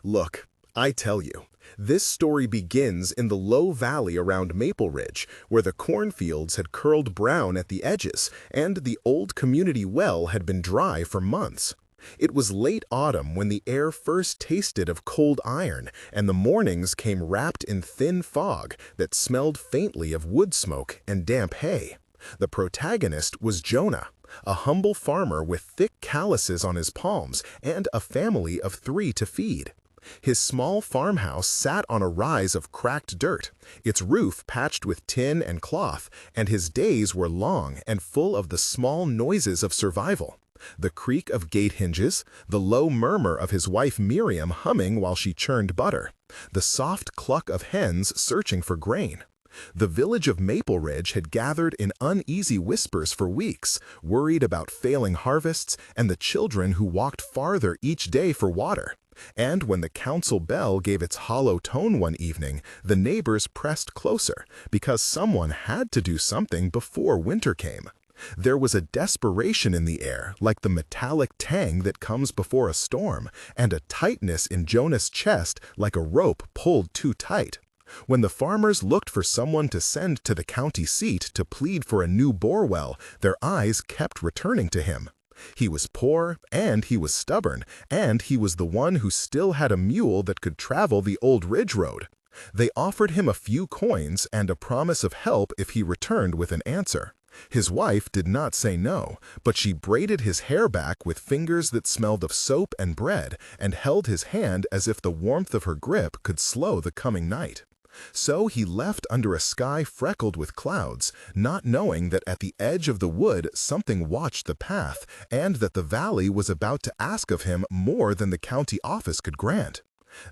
Look, I tell you, this story begins in the low valley around Mapleridge, where the cornfields had curled brown at the edges and the old community well had been dry for months. It was late autumn when the air first tasted of cold iron, and the mornings came wrapped in thin fog that smelled faintly of wood smoke and damp hay. The protagonist was Jonah, a humble farmer with thick calluses on his palms and a family of 3 to feed. His small farmhouse sat on a rise of cracked dirt, its roof patched with tin and cloth, and his days were long and full of the small noises of survival. The creak of gate hinges, the low murmur of his wife Miriam humming while she churned butter, the soft cluck of hens searching for grain. The village of Mapleridge had gathered in uneasy whispers for weeks, worried about failing harvests and the children who walked farther each day for water. And when the council bell gave its hollow tone one evening, the neighbors pressed closer, because someone had to do something before winter came. There was a desperation in the air, like the metallic tang that comes before a storm, and a tightness in Jonah's chest like a rope pulled too tight. When the farmers looked for someone to send to the county seat to plead for a new bore well, their eyes kept returning to him. He was poor, and he was stubborn, and he was the one who still had a mule that could travel the old ridge road. They offered him a few coins and a promise of help if he returned with an answer. His wife did not say no, but she braided his hair back with fingers that smelled of soap and bread and held his hand as if the warmth of her grip could slow the coming night. So he left under a sky freckled with clouds, not knowing that at the edge of the wood something watched the path and that the valley was about to ask of him more than the county office could grant.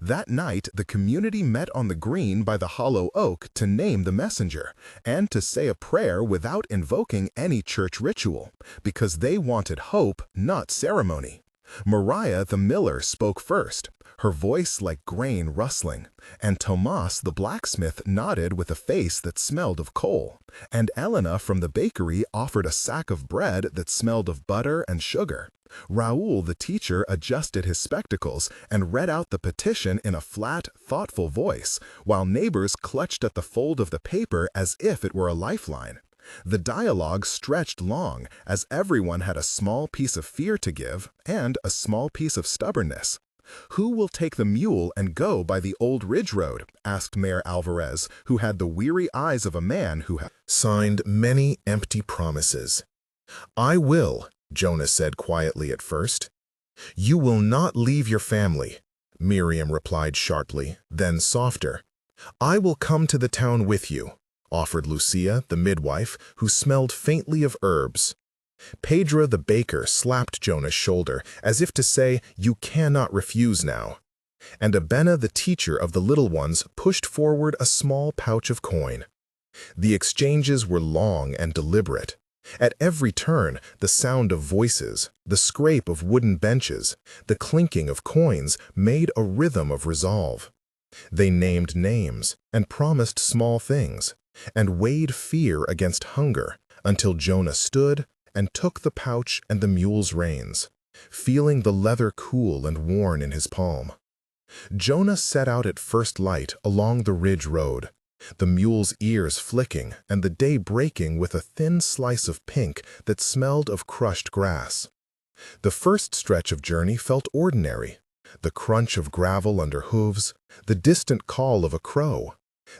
That night the community met on the green by the hollow oak to name the messenger, and to say a prayer without invoking any church ritual, because they wanted hope, not ceremony. Mariah the miller spoke first, her voice like grain rustling, and Tomas the blacksmith nodded with a face that smelled of coal, and Elena from the bakery offered a sack of bread that smelled of butter and sugar. Raoul the teacher adjusted his spectacles and read out the petition in a flat, thoughtful voice, while neighbors clutched at the fold of the paper as if it were a lifeline. The dialogue stretched long, as everyone had a small piece of fear to give and a small piece of stubbornness. "Who will take the mule and go by the old ridge road?" asked Mayor Alvarez, who had the weary eyes of a man who had signed many empty promises. "I will," Jonah said quietly at first. "You will not leave your family," Miriam replied sharply, then softer. "I will come to the town with you," offered Lucia, the midwife, who smelled faintly of herbs. Pedro the baker slapped Jonah's shoulder, as if to say, "You cannot refuse now." And Abena the teacher of the little ones pushed forward a small pouch of coin. The exchanges were long and deliberate. At every turn, the sound of voices, the scrape of wooden benches, the clinking of coins made a rhythm of resolve. They named names and promised small things, and weighed fear against hunger until Jonah stood and took the pouch and the mule's reins, feeling the leather cool and worn in his palm. Jonah set out at first light along the ridge road, the mule's ears flicking and the day breaking with a thin slice of pink that smelled of crushed grass. The first stretch of journey felt ordinary, the crunch of gravel under hooves, the distant call of a crow,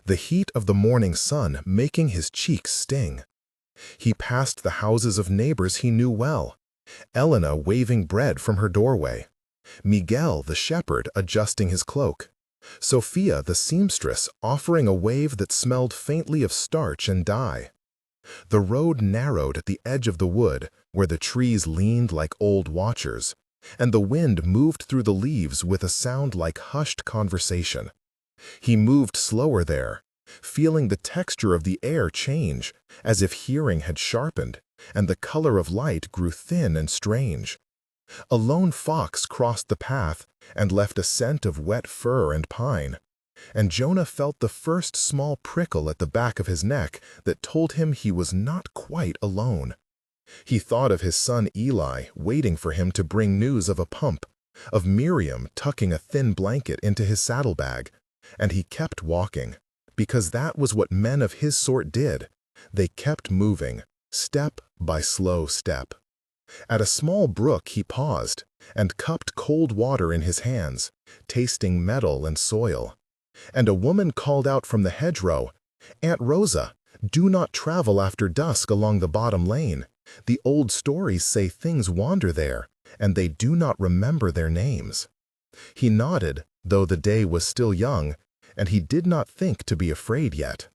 the heat of the morning sun making his cheeks sting. He passed the houses of neighbors he knew well, Elena waving bread from her doorway, Miguel the shepherd adjusting his cloak, Sophia the seamstress offering a wave that smelled faintly of starch and dye. The road narrowed at the edge of the wood, where the trees leaned like old watchers, and the wind moved through the leaves with a sound like hushed conversation. He moved slower there, feeling the texture of the air change, as if hearing had sharpened, and the color of light grew thin and strange. A lone fox crossed the path and left a scent of wet fur and pine, and Jonah felt the first small prickle at the back of his neck that told him he was not quite alone. He thought of his son Eli waiting for him to bring news of a pump, of Miriam tucking a thin blanket into his saddlebag, and he kept walking, because that was what men of his sort did. They kept moving, step by slow step. At a small brook he paused, and cupped cold water in his hands, tasting metal and soil. And a woman called out from the hedgerow, "Aunt Rosa, do not travel after dusk along the bottom lane. The old stories say things wander there, and they do not remember their names." He nodded, though the day was still young, and he did not think to be afraid yet.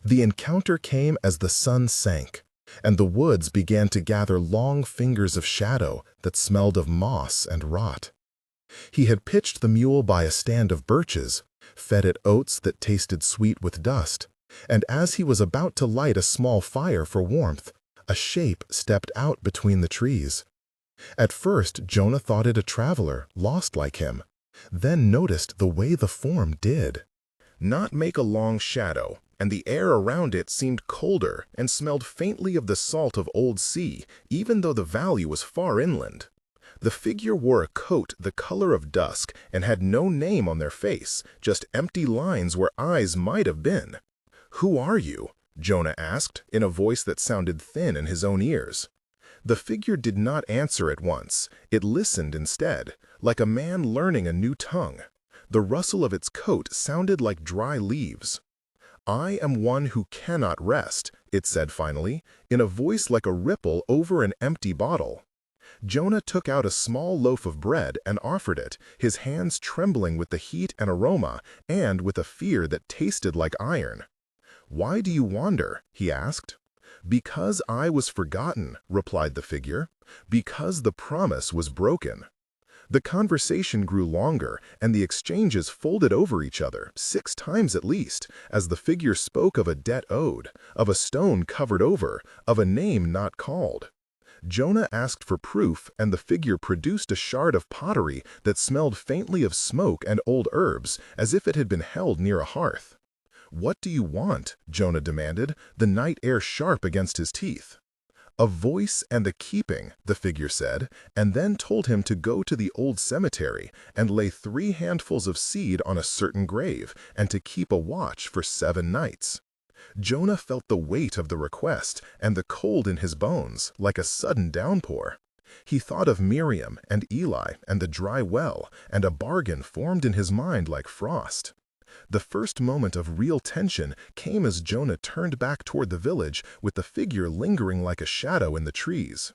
The encounter came as the sun sank, and the woods began to gather long fingers of shadow that smelled of moss and rot. He had pitched the mule by a stand of birches, fed it oats that tasted sweet with dust, and as he was about to light a small fire for warmth, a shape stepped out between the trees. At first, Jonah thought it a traveler, lost like him, then noticed the way the form did not make a long shadow, and the air around it seemed colder and smelled faintly of the salt of old sea, even though the valley was far inland. The figure wore a coat the color of dusk and had no name on their face, just empty lines where eyes might have been. "Who are you?" Jonah asked, in a voice that sounded thin in his own ears. The figure did not answer at once. It listened instead, like a man learning a new tongue. The rustle of its coat sounded like dry leaves. "I am one who cannot rest," it said finally, in a voice like a ripple over an empty bottle. Jonah took out a small loaf of bread and offered it, his hands trembling with the heat and aroma, and with a fear that tasted like iron. "Why do you wander?" he asked. "Because I was forgotten," replied the figure. "Because the promise was broken." The conversation grew longer, and the exchanges folded over each other, 6 times at least, as the figure spoke of a debt owed, of a stone covered over, of a name not called. Jonah asked for proof, and the figure produced a shard of pottery that smelled faintly of smoke and old herbs, as if it had been held near a hearth. "What do you want?" Jonah demanded, the night air sharp against his teeth. "A voice and the keeping," the figure said, and then told him to go to the old cemetery and lay 3 handfuls of seed on a certain grave, and to keep a watch for 7 nights. Jonah felt the weight of the request and the cold in his bones, like a sudden downpour. He thought of Miriam and Eli and the dry well, and a bargain formed in his mind like frost. The first moment of real tension came as Jonah turned back toward the village, with the figure lingering like a shadow in the trees.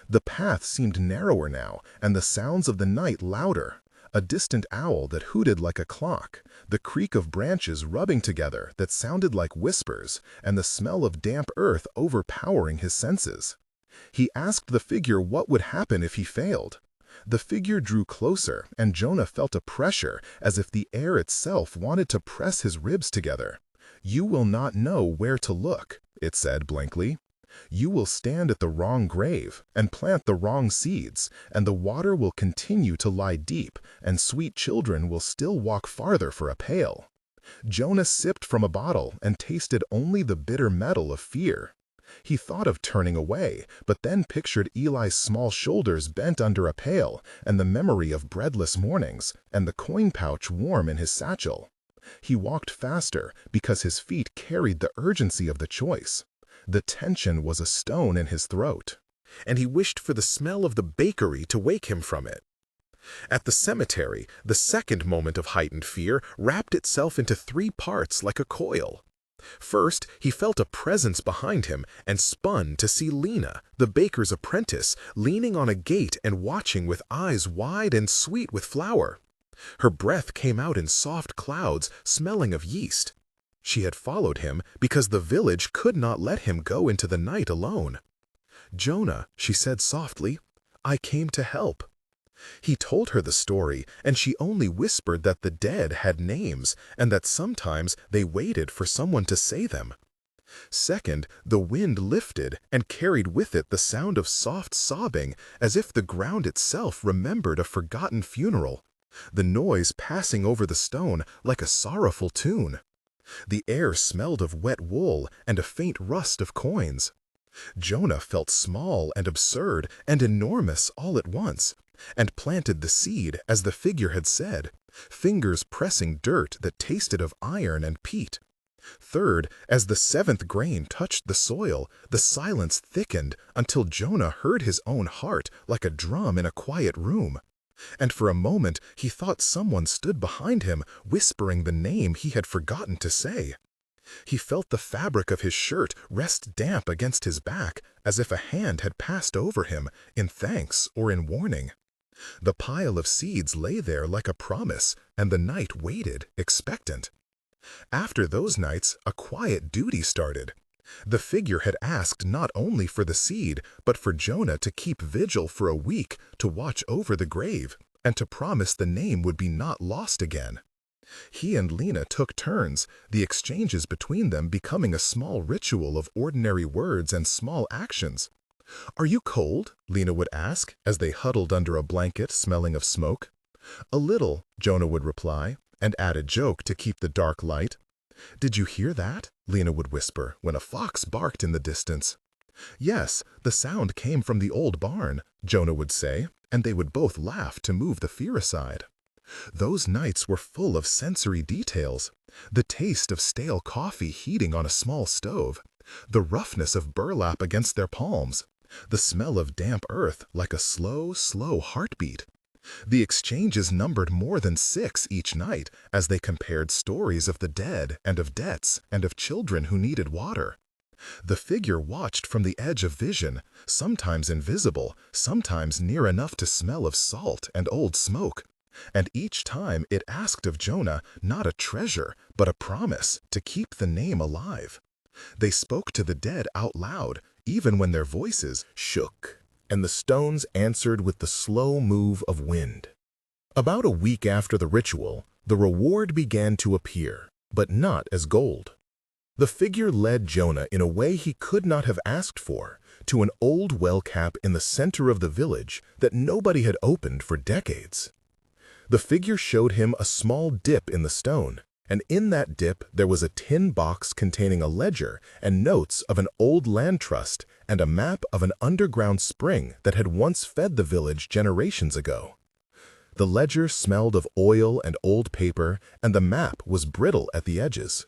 The path seemed narrower now, and the sounds of the night louder. A distant owl that hooted like a clock, the creak of branches rubbing together that sounded like whispers, and the smell of damp earth overpowering his senses. He asked the figure what would happen if he failed. The figure drew closer, and Jonah felt a pressure, as if the air itself wanted to press his ribs together. "You will not know where to look," it said blankly. "You will stand at the wrong grave, and plant the wrong seeds, and the water will continue to lie deep, and sweet children will still walk farther for a pail." Jonah sipped from a bottle and tasted only the bitter metal of fear. He thought of turning away, but then pictured Eli's small shoulders bent under a pail, and the memory of breadless mornings, and the coin pouch warm in his satchel. He walked faster, because his feet carried the urgency of the choice. The tension was a stone in his throat, and he wished for the smell of the bakery to wake him from it. At the cemetery, the second moment of heightened fear wrapped itself into 3 parts like a coil. First, he felt a presence behind him and spun to see Lena, the baker's apprentice, leaning on a gate and watching with eyes wide and sweet with flour. Her breath came out in soft clouds, smelling of yeast. She had followed him because the village could not let him go into the night alone. "Jonah," she said softly, "I came to help." He told her the story, and she only whispered that the dead had names, and that sometimes they waited for someone to say them. Second, the wind lifted and carried with it the sound of soft sobbing, as if the ground itself remembered a forgotten funeral, the noise passing over the stone like a sorrowful tune. The air smelled of wet wool and a faint rust of coins. Jonah felt small and absurd and enormous all at once. and planted the seed as the figure had said, fingers pressing dirt that tasted of iron and peat. Third, as the seventh grain touched the soil, the silence thickened until Jonah heard his own heart like a drum in a quiet room. And for a moment he thought someone stood behind him, whispering the name he had forgotten to say. He felt the fabric of his shirt rest damp against his back, as if a hand had passed over him, in thanks or in warning. The pile of seeds lay there like a promise, and the night waited, expectant. After those nights, a quiet duty started. The figure had asked not only for the seed, but for Jonah to keep vigil for a week, to watch over the grave, and to promise the name would be not lost again. He and Lena took turns, the exchanges between them becoming a small ritual of ordinary words and small actions. "Are you cold?" Lena would ask, as they huddled under a blanket smelling of smoke. "A little," Jonah would reply, and add a joke to keep the dark light. "Did you hear that?" Lena would whisper when a fox barked in the distance. "Yes, the sound came from the old barn," Jonah would say, and they would both laugh to move the fear aside. Those nights were full of sensory details. The taste of stale coffee heating on a small stove, the roughness of burlap against their palms, the smell of damp earth like a slow, slow heartbeat. The exchanges numbered more than 6 each night as they compared stories of the dead and of debts and of children who needed water. The figure watched from the edge of vision, sometimes invisible, sometimes near enough to smell of salt and old smoke. And each time it asked of Jonah not a treasure, but a promise to keep the name alive. They spoke to the dead out loud, even when their voices shook, and the stones answered with the slow move of wind. About a week after the ritual, the reward began to appear, but not as gold. The figure led Jonah in a way he could not have asked for, to an old well cap in the center of the village that nobody had opened for decades. The figure showed him a small dip in the stone, and in that dip there was a tin box containing a ledger and notes of an old land trust and a map of an underground spring that had once fed the village generations ago. The ledger smelled of oil and old paper, and the map was brittle at the edges.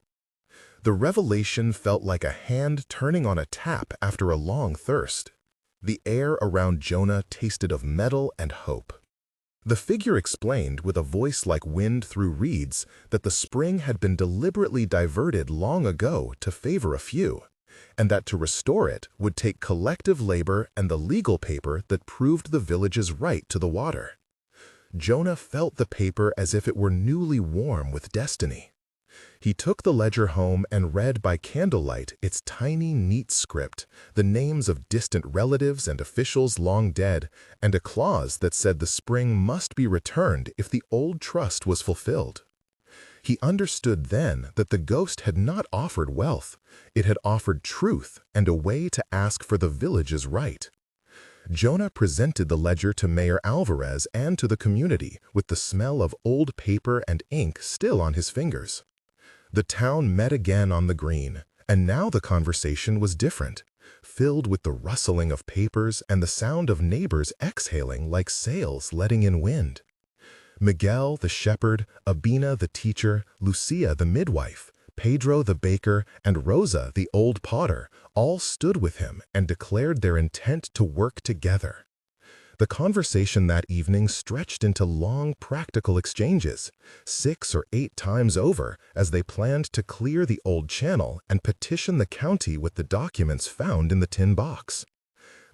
The revelation felt like a hand turning on a tap after a long thirst. The air around Jonah tasted of metal and hope. The figure explained with a voice like wind through reeds that the spring had been deliberately diverted long ago to favor a few, and that to restore it would take collective labor and the legal paper that proved the village's right to the water. Jonah felt the paper as if it were newly warm with destiny. He took the ledger home and read by candlelight its tiny, neat script, the names of distant relatives and officials long dead, and a clause that said the spring must be returned if the old trust was fulfilled. He understood then that the ghost had not offered wealth, it had offered truth and a way to ask for the village's right. Jonah presented the ledger to Mayor Alvarez and to the community, with the smell of old paper and ink still on his fingers. The town met again on the green, and now the conversation was different, filled with the rustling of papers and the sound of neighbors exhaling like sails letting in wind. Miguel the shepherd, Abina the teacher, Lucia the midwife, Pedro the baker, and Rosa the old potter all stood with him and declared their intent to work together. The conversation that evening stretched into long practical exchanges, 6 or 8 times over, as they planned to clear the old channel and petition the county with the documents found in the tin box.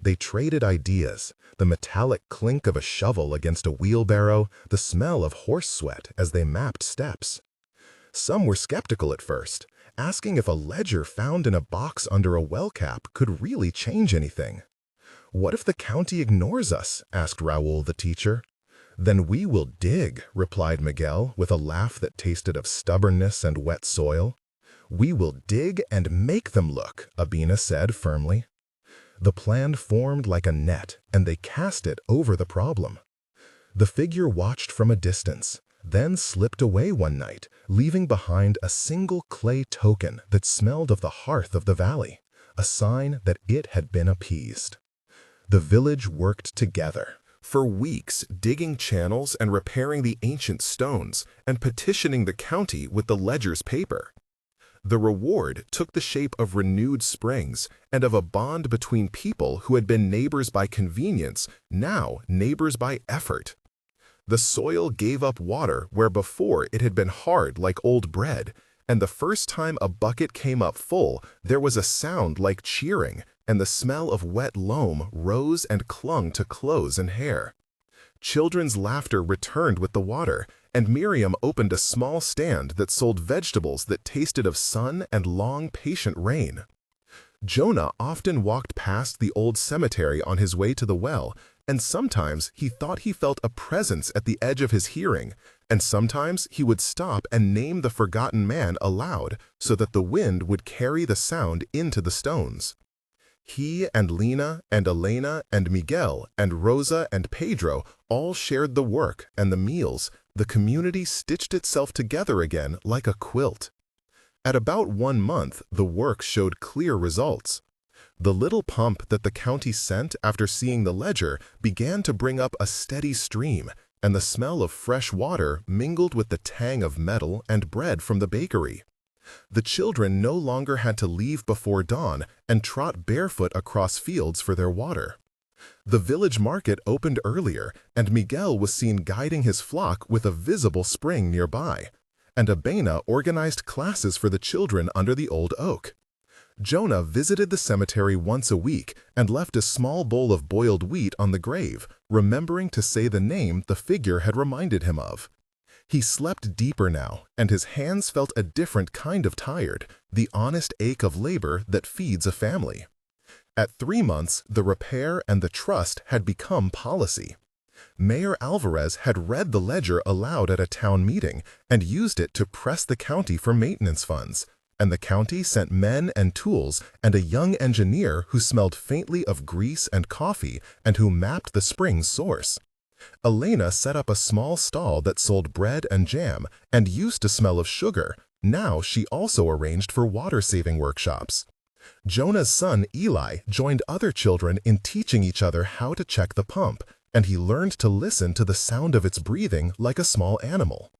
They traded ideas, the metallic clink of a shovel against a wheelbarrow, the smell of horse sweat as they mapped steps. Some were skeptical at first, asking if a ledger found in a box under a well cap could really change anything. "What if the county ignores us?" asked Raoul the teacher. "Then we will dig," replied Miguel with a laugh that tasted of stubbornness and wet soil. "We will dig and make them look," Abina said firmly. The plan formed like a net, and they cast it over the problem. The figure watched from a distance, then slipped away one night, leaving behind a single clay token that smelled of the hearth of the valley, a sign that it had been appeased. The village worked together, for weeks digging channels and repairing the ancient stones and petitioning the county with the ledger's paper. The reward took the shape of renewed springs and of a bond between people who had been neighbors by convenience, now neighbors by effort. The soil gave up water where before it had been hard like old bread, and the first time a bucket came up full, there was a sound like cheering, and the smell of wet loam rose and clung to clothes and hair. Children's laughter returned with the water, and Miriam opened a small stand that sold vegetables that tasted of sun and long, patient rain. Jonah often walked past the old cemetery on his way to the well, and sometimes he thought he felt a presence at the edge of his hearing, and sometimes he would stop and name the forgotten man aloud so that the wind would carry the sound into the stones. He and Lena and Elena and Miguel and Rosa and Pedro all shared the work and the meals. The community stitched itself together again like a quilt. At about 1 month, the work showed clear results. The little pump that the county sent after seeing the ledger began to bring up a steady stream, and the smell of fresh water mingled with the tang of metal and bread from the bakery. The children no longer had to leave before dawn and trot barefoot across fields for their water. The village market opened earlier, and Miguel was seen guiding his flock with a visible spring nearby, and Abena organized classes for the children under the old oak. Jonah visited the cemetery once a week and left a small bowl of boiled wheat on the grave, remembering to say the name the figure had reminded him of. He slept deeper now, and his hands felt a different kind of tired, the honest ache of labor that feeds a family. At 3 months, the repair and the trust had become policy. Mayor Alvarez had read the ledger aloud at a town meeting and used it to press the county for maintenance funds, and the county sent men and tools and a young engineer who smelled faintly of grease and coffee and who mapped the spring's source. Elena set up a small stall that sold bread and jam and used to smell of sugar. Now she also arranged for water-saving workshops. Jonah's son Eli joined other children in teaching each other how to check the pump, and he learned to listen to the sound of its breathing like a small animal.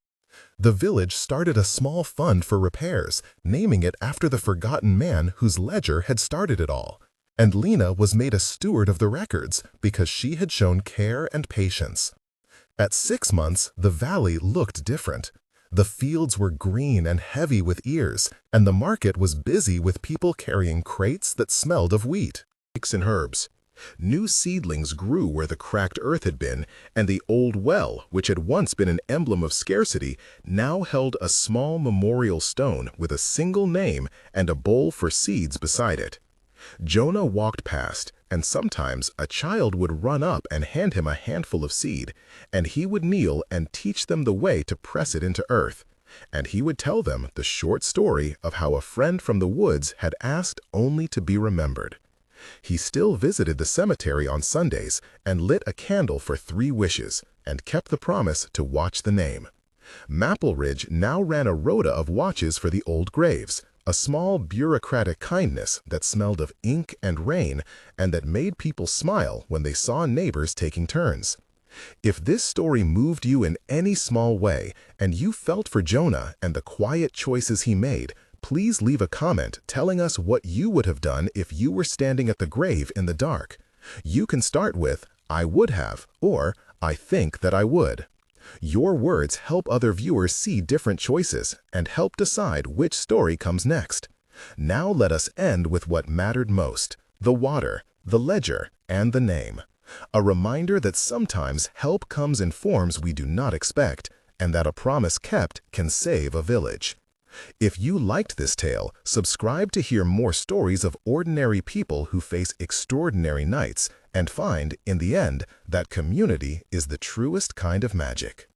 The village started a small fund for repairs, naming it after the forgotten man whose ledger had started it all. And Lena was made a steward of the records because she had shown care and patience. At 6 months, the valley looked different. The fields were green and heavy with ears, and the market was busy with people carrying crates that smelled of wheat. And herbs. New seedlings grew where the cracked earth had been, and the old well, which had once been an emblem of scarcity, now held a small memorial stone with a single name and a bowl for seeds beside it. Jonah walked past, and sometimes a child would run up and hand him a handful of seed, and he would kneel and teach them the way to press it into earth. And he would tell them the short story of how a friend from the woods had asked only to be remembered. He still visited the cemetery on Sundays and lit a candle for 3 wishes and kept the promise to watch the name. Mapleridge now ran a rota of watches for the old graves, a small bureaucratic kindness that smelled of ink and rain and that made people smile when they saw neighbors taking turns. If this story moved you in any small way and you felt for Jonah and the quiet choices he made, please leave a comment telling us what you would have done if you were standing at the grave in the dark. You can start with, "I would have," or "I think that I would." Your words help other viewers see different choices and help decide which story comes next. Now let us end with what mattered most: the water, the ledger, and the name. A reminder that sometimes help comes in forms we do not expect, and that a promise kept can save a village. If you liked this tale, subscribe to hear more stories of ordinary people who face extraordinary nights and find, in the end, that community is the truest kind of magic.